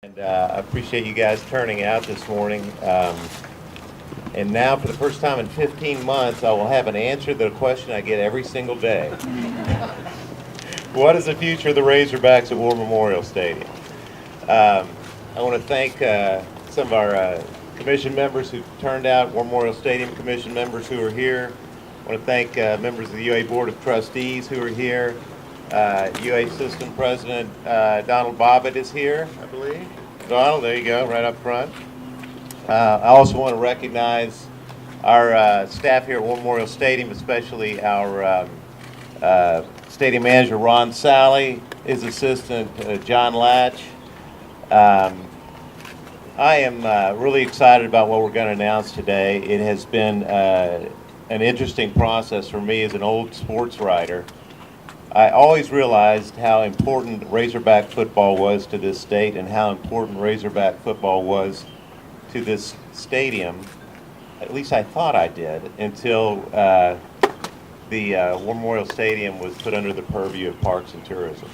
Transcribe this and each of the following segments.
And I appreciate you guys turning out this morning. And now, for the first time in 15 months, I will have an answer to the question I get every single day. What is the future of the Razorbacks at War Memorial Stadium? I want to thank some of our commission members who turned out, War Memorial Stadium commission members who are here. I want to thank members of the UA Board of Trustees who are here. UA System President Donald Bobbitt is here, I believe. Donald, there you go, right up front. I also want to recognize our staff here at War Memorial Stadium, especially our stadium manager Ron Sally, his assistant John Latch. I am really excited about what we're going to announce today. It has been an interesting process for me as an old sports writer. I always realized how important Razorback football was to this state and how important Razorback football was to this stadium. At least I thought I did until the War Memorial Stadium was put under the purview of Parks and Tourism.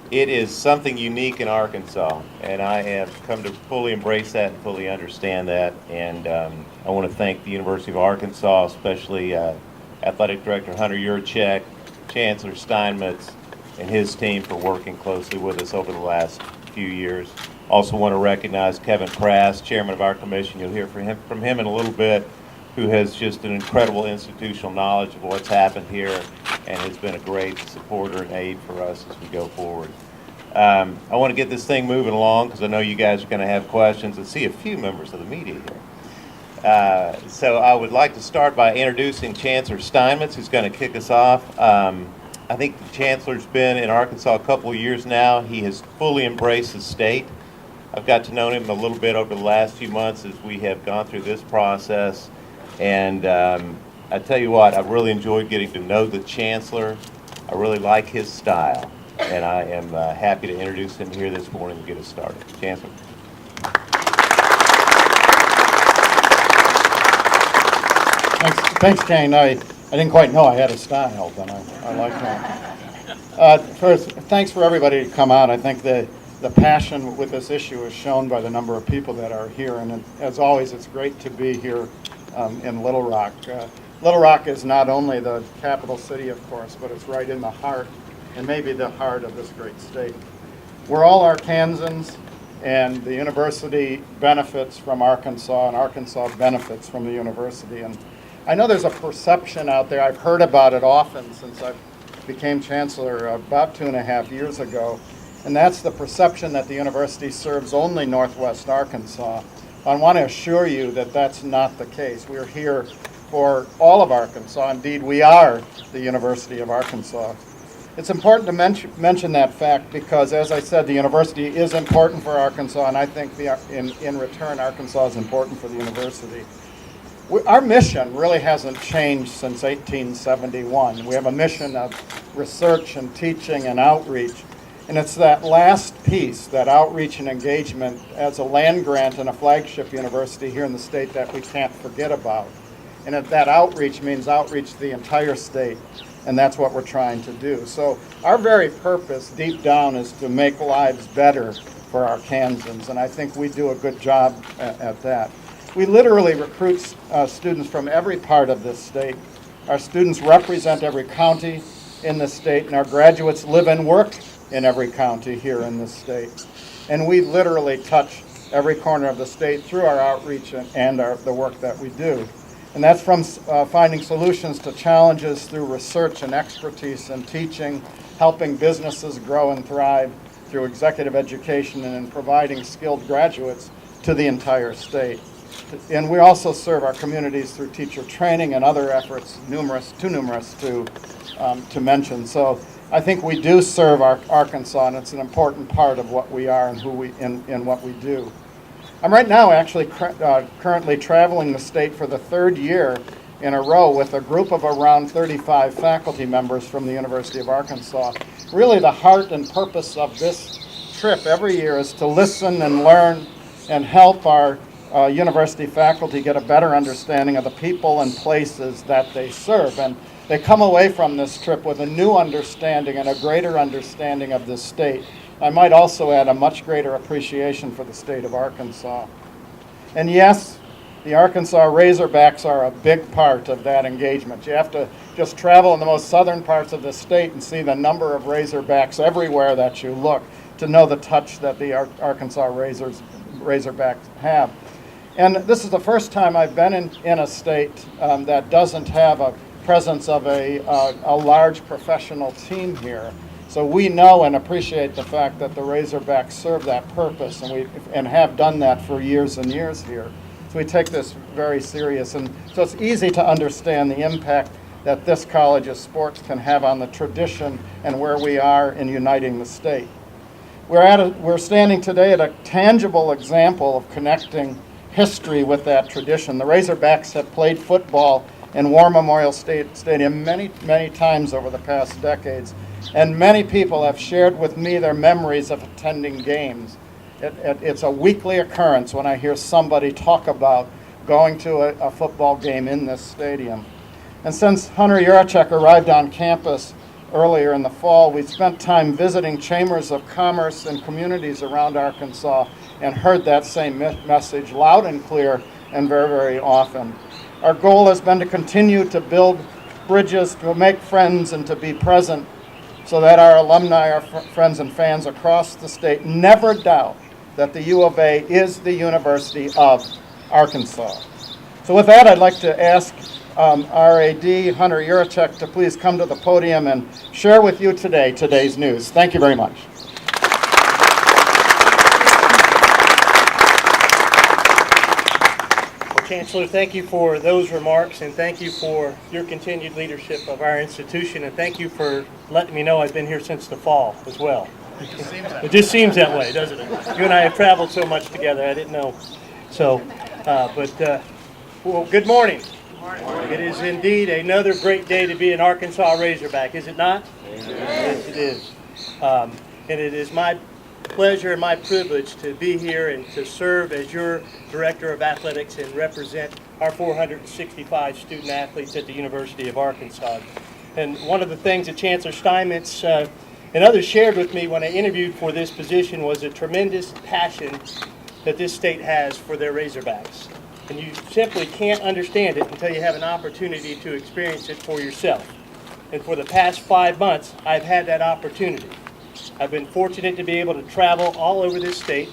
It is something unique in Arkansas, and I have come to fully embrace that and fully understand that. And I want to thank the University of Arkansas, especially Athletic Director Hunter Yurachek, Chancellor Steinmetz, and his team for working closely with us over the last few years. Also want to recognize Kevin Crass, chairman of our commission. You'll hear from him in a little bit, who has just an incredible institutional knowledge of what's happened here and has been a great supporter and aid for us as we go forward. I want to get this thing moving along because I know you guys are going to have questions and see a few members of the media here. So I would like to start by introducing Chancellor Steinmetz, who's going to kick us off. I think the Chancellor's been in Arkansas a couple of years now. He has fully embraced the state. I've got to know him a little bit over the last few months as we have gone through this process. And I tell you what, I've really enjoyed getting to know the Chancellor. I really like his style. And I am happy to introduce him here this morning to get us started. Chancellor. Thanks, Kane. I didn't quite know I had a style, but I like that. First, thanks for everybody to come out. I think the passion with this issue is shown by the number of people that are here. And as always, it's great to be here in Little Rock. Little Rock is not only the capital city, of course, but it's right in the heart, and maybe the heart of this great state. We're all Arkansans, and the university benefits from Arkansas, and Arkansas benefits from the university. And I know there's a perception out there, I've heard about it often since I became chancellor about 2.5 years ago, and that's the perception that the university serves only Northwest Arkansas. I want to assure you that that's not the case. We're here for all of Arkansas. Indeed, we are the University of Arkansas. It's important to mention that fact because, as I said, the university is important for Arkansas, and I think in return, Arkansas is important for the university. Our mission really hasn't changed since 1871. We have a mission of research and teaching and outreach, and it's that last piece, that outreach and engagement as a land grant and a flagship university here in the state that we can't forget about. And that outreach means outreach to the entire state, and that's what we're trying to do. So our very purpose deep down is to make lives better for Arkansans, and I think we do a good job at that. We literally recruit students from every part of this state. Our students represent every county in the state, and our graduates live and work in every county here in this state. And we literally touch every corner of the state through our outreach and the work that we do. And that's from finding solutions to challenges through research and expertise and teaching, helping businesses grow and thrive through executive education, and in providing skilled graduates to the entire state. And we also serve our communities through teacher training and other efforts, too numerous to mention. So I think we do serve Arkansas, and it's an important part of what we are and who we in what we do. I'm right now actually currently traveling the state for the third year in a row with a group of around 35 faculty members from the University of Arkansas. Really the heart and purpose of this trip every year is to listen and learn and help our university faculty get a better understanding of the people and places that they serve. And they come away from this trip with a new understanding and a greater understanding of this state I might also add a much greater appreciation for the state of Arkansas. And yes, the Arkansas Razorbacks are a big part of that engagement. You have to just travel in the most southern parts of the state and see the number of Razorbacks everywhere that you look to know the touch that the Arkansas Razorbacks have. And this is the first time I've been in a state that doesn't have a presence of a large professional team here. So we know and appreciate the fact that the Razorbacks serve that purpose, and have done that for years and years here. So we take this very serious, and so it's easy to understand the impact that this college's sports can have on the tradition and where we are in uniting the state. We're standing today at a tangible example of connecting history with that tradition. The Razorbacks have played football in War Memorial Stadium many, many times over the past decades, and many people have shared with me their memories of attending games. It's a weekly occurrence when I hear somebody talk about going to a football game in this stadium. And since Hunter Yurachek arrived on campus earlier in the fall, we spent time visiting chambers of commerce and communities around Arkansas and heard that same message loud and clear and very, very often. Our goal has been to continue to build bridges, to make friends, and to be present so that our alumni, our friends and fans across the state never doubt that the U of A is the University of Arkansas. So with that, I'd like to ask RAD Hunter Yurachek to please come to the podium and share with you today's news. Thank you very much. Chancellor, thank you for those remarks, and thank you for your continued leadership of our institution, and thank you for letting me know I've been here since the fall as well. It just seems that way, doesn't it? You and I have traveled so much together, I didn't know. So, well, good morning. It is indeed another great day to be an Arkansas Razorback, is it not? Yes, it is. And it is my pleasure and my privilege to be here and to serve as your Director of Athletics and represent our 465 student athletes at the University of Arkansas. And one of the things that Chancellor Steinmetz and others shared with me when I interviewed for this position was a tremendous passion that this state has for their Razorbacks. And you simply can't understand it until you have an opportunity to experience it for yourself. And for the past 5 months, I've had that opportunity. I've been fortunate to be able to travel all over this state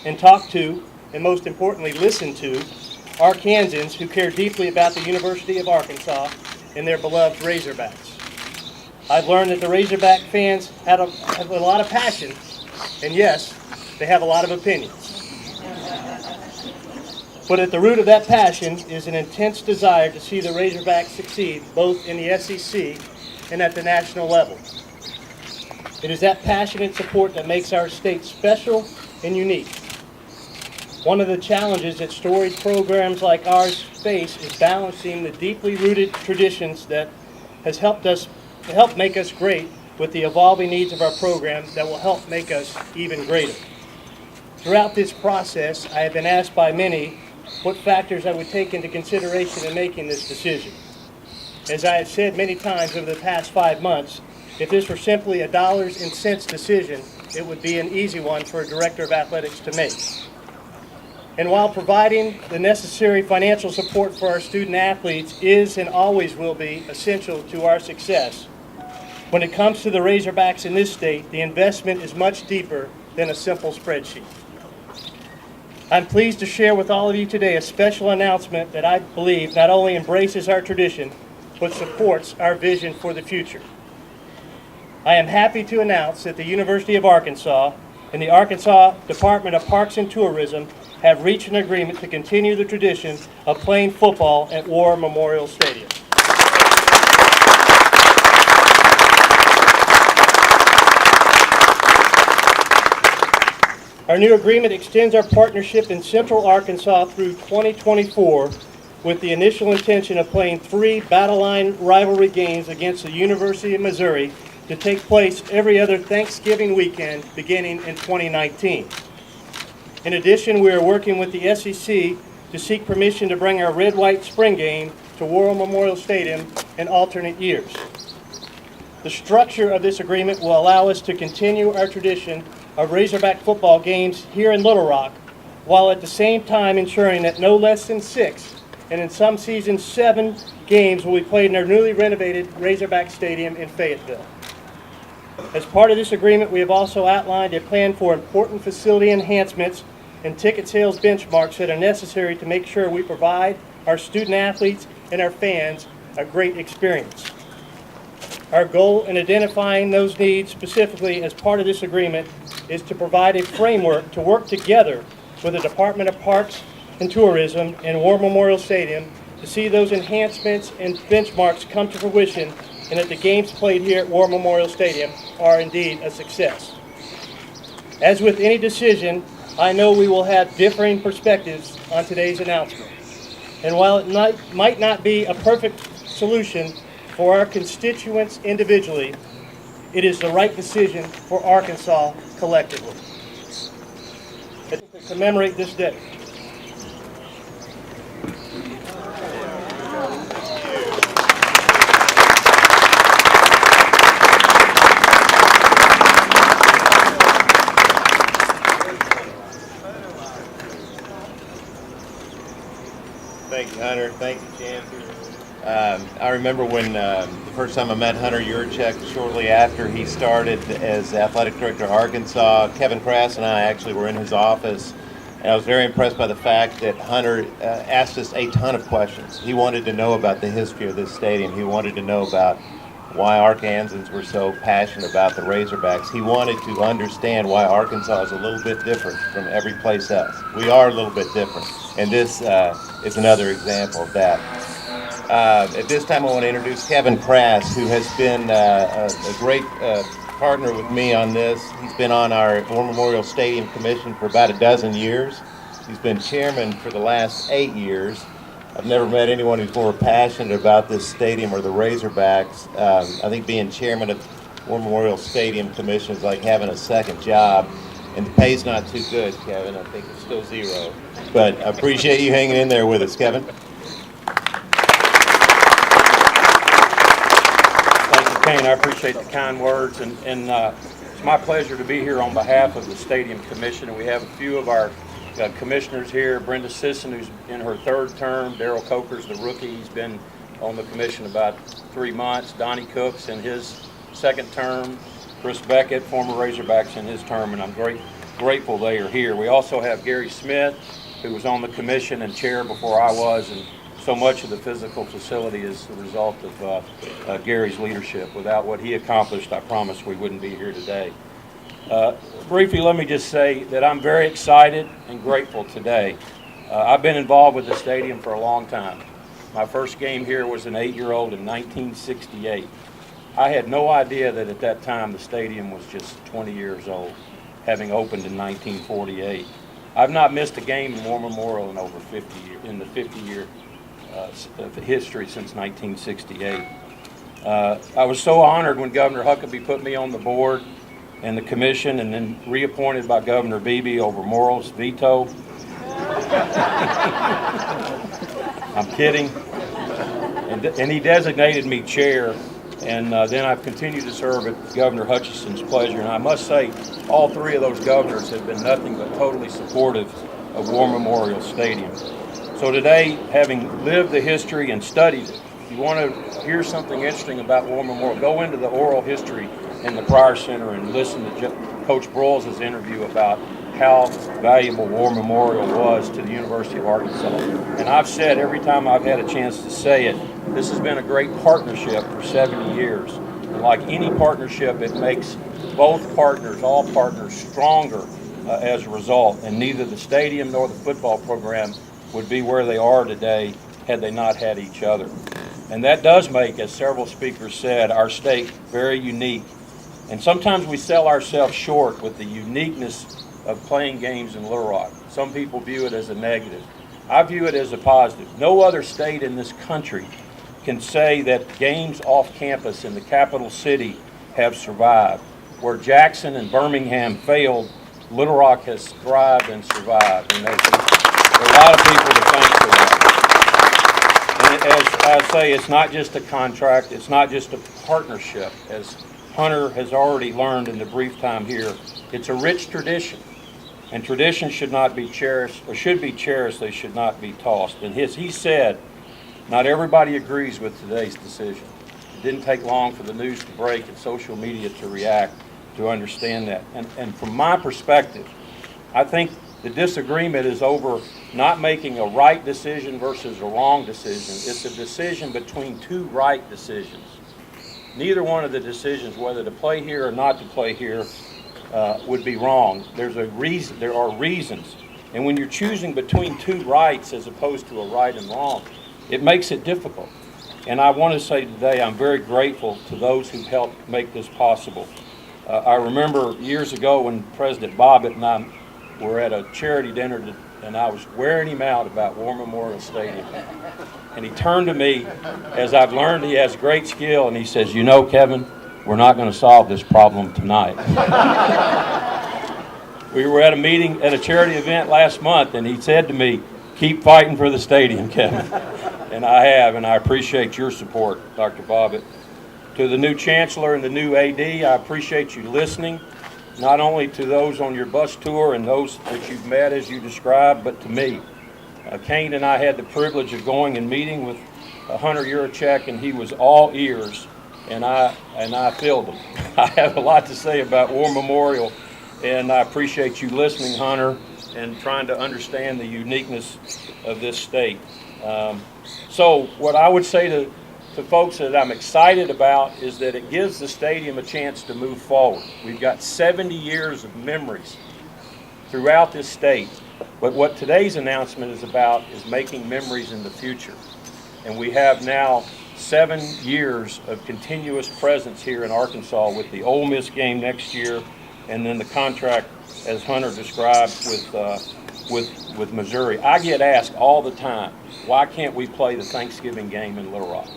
and talk to, and most importantly, listen to, Arkansans who care deeply about the University of Arkansas and their beloved Razorbacks. I've learned that the Razorback fans have a lot of passion, and yes, they have a lot of opinions. But at the root of that passion is an intense desire to see the Razorbacks succeed both in the SEC and at the national level. It is that passionate support that makes our state special and unique. One of the challenges that storied programs like ours face is balancing the deeply rooted traditions that has helped make us great with the evolving needs of our program that will help make us even greater. Throughout this process, I have been asked by many what factors I would take into consideration in making this decision. As I have said many times over the past 5 months, if this were simply a dollars and cents decision, it would be an easy one for a Director of Athletics to make. And while providing the necessary financial support for our student athletes is and always will be essential to our success, when it comes to the Razorbacks in this state, the investment is much deeper than a simple spreadsheet. I'm pleased to share with all of you today a special announcement that I believe not only embraces our tradition, but supports our vision for the future. I am happy to announce that the University of Arkansas and the Arkansas Department of Parks and Tourism have reached an agreement to continue the tradition of playing football at War Memorial Stadium. Our new agreement extends our partnership in Central Arkansas through 2024 with the initial intention of playing 3 Battle Line rivalry games against the University of Missouri to take place every other Thanksgiving weekend beginning in 2019. In addition, we are working with the SEC to seek permission to bring our red-white spring game to War Memorial Stadium in alternate years. The structure of this agreement will allow us to continue our tradition of Razorback football games here in Little Rock, while at the same time ensuring that no less than 6, and in some seasons 7, games will be played in our newly renovated Razorback Stadium in Fayetteville. As part of this agreement, we have also outlined a plan for important facility enhancements and ticket sales benchmarks that are necessary to make sure we provide our student athletes and our fans a great experience. Our goal in identifying those needs specifically as part of this agreement is to provide a framework to work together with the Department of Parks and Tourism and War Memorial Stadium to see those enhancements and benchmarks come to fruition, and that the games played here at War Memorial Stadium are indeed a success. As with any decision, I know we will have differing perspectives on today's announcement. And while it might not be a perfect solution for our constituents individually, it is the right decision for Arkansas collectively. To commemorate this day, Thank you, Hunter. Thank you, Chancellor. I remember when the first time I met Hunter Yurachek, shortly after he started as athletic director of Arkansas, Kevin Crass and I actually were in his office, and I was very impressed by the fact that Hunter asked us a ton of questions. He wanted to know about the history of this stadium. He wanted to know about why Arkansans were so passionate about the Razorbacks. He wanted to understand why Arkansas is a little bit different from every place else. We are a little bit different, and this is another example of that. At this time, I want to introduce Kevin Crass, who has been a great partner with me on this. He's been on our War Memorial Stadium Commission for about a dozen years. He's been chairman for the last 8 years. I've never met anyone who's more passionate about this stadium or the Razorbacks. I think being chairman of War Memorial Stadium Commission is like having a second job, and the pay's not too good, Kevin. I think it's still zero. But I appreciate you hanging in there with us, Kevin. Thank you, Kane. I appreciate the kind words, and it's my pleasure to be here on behalf of the Stadium Commission. And we have a few of our commissioners here. Brenda Sisson, who's in her 3rd term. Daryl Coker's the rookie. He's been on the commission about 3 months. Donnie Cook's in his 2nd term. Chris Beckett, former Razorbacks, in his term, and I'm grateful they are here. We also have Gary Smith, who was on the commission and chair before I was, and so much of the physical facility is the result of Gary's leadership. Without what he accomplished, I promise we wouldn't be here today. Briefly, let me just say that I'm very excited and grateful today. I've been involved with the stadium for a long time. My first game here was an 8-year-old in 1968. I had no idea that at that time the stadium was just 20 years old, having opened in 1948. I've not missed a game in War Memorial in over 50 years, in the 50-year history since 1968. I was so honored when Governor Huckabee put me on the board and the commission, and then reappointed by Governor Beebe over Morrill's veto. I'm kidding. And he designated me chair, and then I've continued to serve at Governor Hutchison's pleasure. And I must say, all 3 of those governors have been nothing but totally supportive of War Memorial Stadium. So today, having lived the history and studied it, if you want to hear something interesting about War Memorial, go into the oral history in the Pryor Center and listen to Coach Broyles' interview about how valuable War Memorial was to the University of Arkansas. And I've said every time I've had a chance to say it, this has been a great partnership for 70 years. And like any partnership, it makes both partners, all partners, stronger as a result. And neither the stadium nor the football program would be where they are today had they not had each other. And that does make, as several speakers said, our state very unique. And sometimes we sell ourselves short with the uniqueness of playing games in Little Rock. Some people view it as a negative. I view it as a positive. No other state in this country can say that games off campus in the capital city have survived. Where Jackson and Birmingham failed, Little Rock has thrived and survived. And there are a lot of people to thank for that. And as I say, it's not just a contract, it's not just a partnership. As Hunter has already learned in the brief time here, it's a rich tradition. And traditions should not be cherished, or should be cherished, they should not be tossed. And he said, not everybody agrees with today's decision. It didn't take long for the news to break and social media to react to understand that. And from my perspective, I think the disagreement is over not making a right decision versus a wrong decision. It's a decision between two right decisions. Neither one of the decisions, whether to play here or not to play here, would be wrong. There's a reason. There are reasons. And when you're choosing between two rights as opposed to a right and wrong, it makes it difficult. And I want to say today I'm very grateful to those who helped make this possible. I remember years ago when President Bobbitt and I were at a charity dinner and I was wearing him out about War Memorial Stadium. And he turned to me, as I've learned he has great skill, and he says, "You know, Kevin, we're not going to solve this problem tonight." We were at a meeting at a charity event last month, and he said to me, "Keep fighting for the stadium, Kevin." And I have, and I appreciate your support, Dr. Bobbitt. To the new Chancellor and the new AD, I appreciate you listening, not only to those on your bus tour and those that you've met as you described, but to me. Kane and I had the privilege of going and meeting with Hunter Yurachek, and he was all ears, and I filled him. I have a lot to say about War Memorial, and I appreciate you listening, Hunter, and trying to understand the uniqueness of this state. So what I would say to folks that I'm excited about is that it gives the stadium a chance to move forward. We've got 70 years of memories throughout this state, but what today's announcement is about is making memories in the future. And we have now 7 years of continuous presence here in Arkansas with the Ole Miss game next year, and then the contract, as Hunter described, with Missouri. I get asked all the time, why can't we play the Thanksgiving game in Little Rock?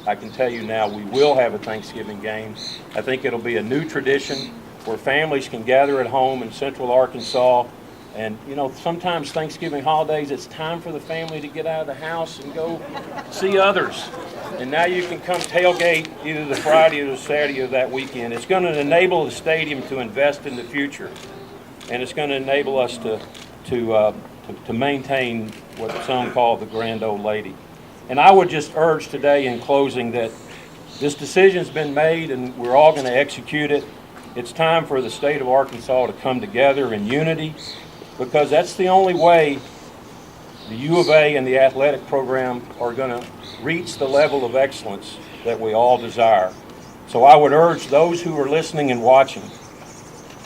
I can tell you now we will have a Thanksgiving game. I think it'll be a new tradition where families can gather at home in central Arkansas. And, you know, sometimes Thanksgiving holidays, it's time for the family to get out of the house and go see others. And now you can come tailgate either the Friday or the Saturday of that weekend. It's going to enable the stadium to invest in the future. And it's going to enable us to maintain what some call the grand old lady. And I would just urge today in closing that this decision's been made and we're all going to execute it. It's time for the state of Arkansas to come together in unity, because that's the only way the U of A and the athletic program are going to reach the level of excellence that we all desire. So I would urge those who are listening and watching,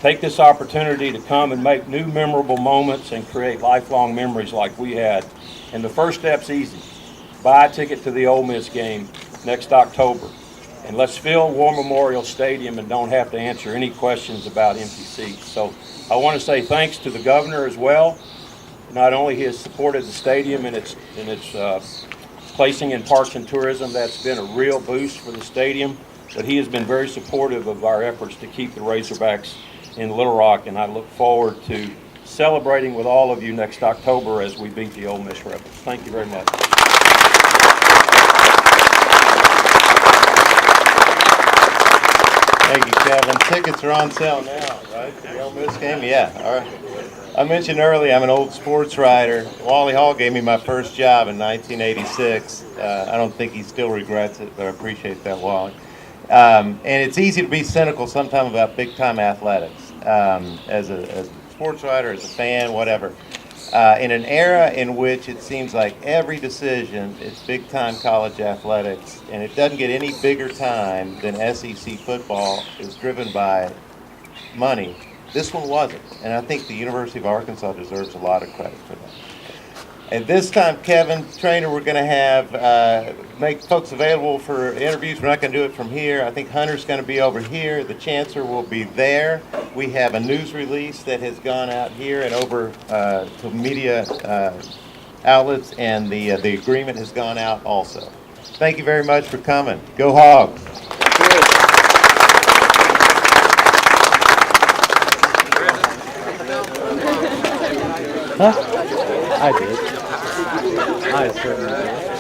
take this opportunity to come and make new memorable moments and create lifelong memories like we had. And the first step's easy. Buy a ticket to the Ole Miss game next October. And let's fill War Memorial Stadium and don't have to answer any questions about empty seats. So I want to say thanks to the governor as well. Not only he has supported the stadium and its placing in parks and tourism, that's been a real boost for the stadium, but he has been very supportive of our efforts to keep the Razorbacks in Little Rock, and I look forward to celebrating with all of you next October as we beat the Ole Miss Rebels. Thank you very much. Thank you, Kevin. Tickets are on sale now, right? For the Ole Miss game? Yeah, all right. I mentioned earlier I'm an old sports writer. Wally Hall gave me my first job in 1986. I don't think he still regrets it, but I appreciate that, Wally. And it's easy to be cynical sometimes about big-time athletics as a sports writer, as a fan, whatever. In an era in which it seems like every decision is big-time college athletics, and it doesn't get any bigger time than SEC football is driven by money, this one wasn't. And I think the University of Arkansas deserves a lot of credit for that. And this time, Kevin, trainer, we're going to have make folks available for interviews. We're not going to do it from here. I think Hunter's going to be over here. The Chancellor will be there. We have a news release that has gone out here and over to media outlets, and the agreement has gone out also. Thank you very much for coming. Go Hogs! Huh? I did. I certainly did.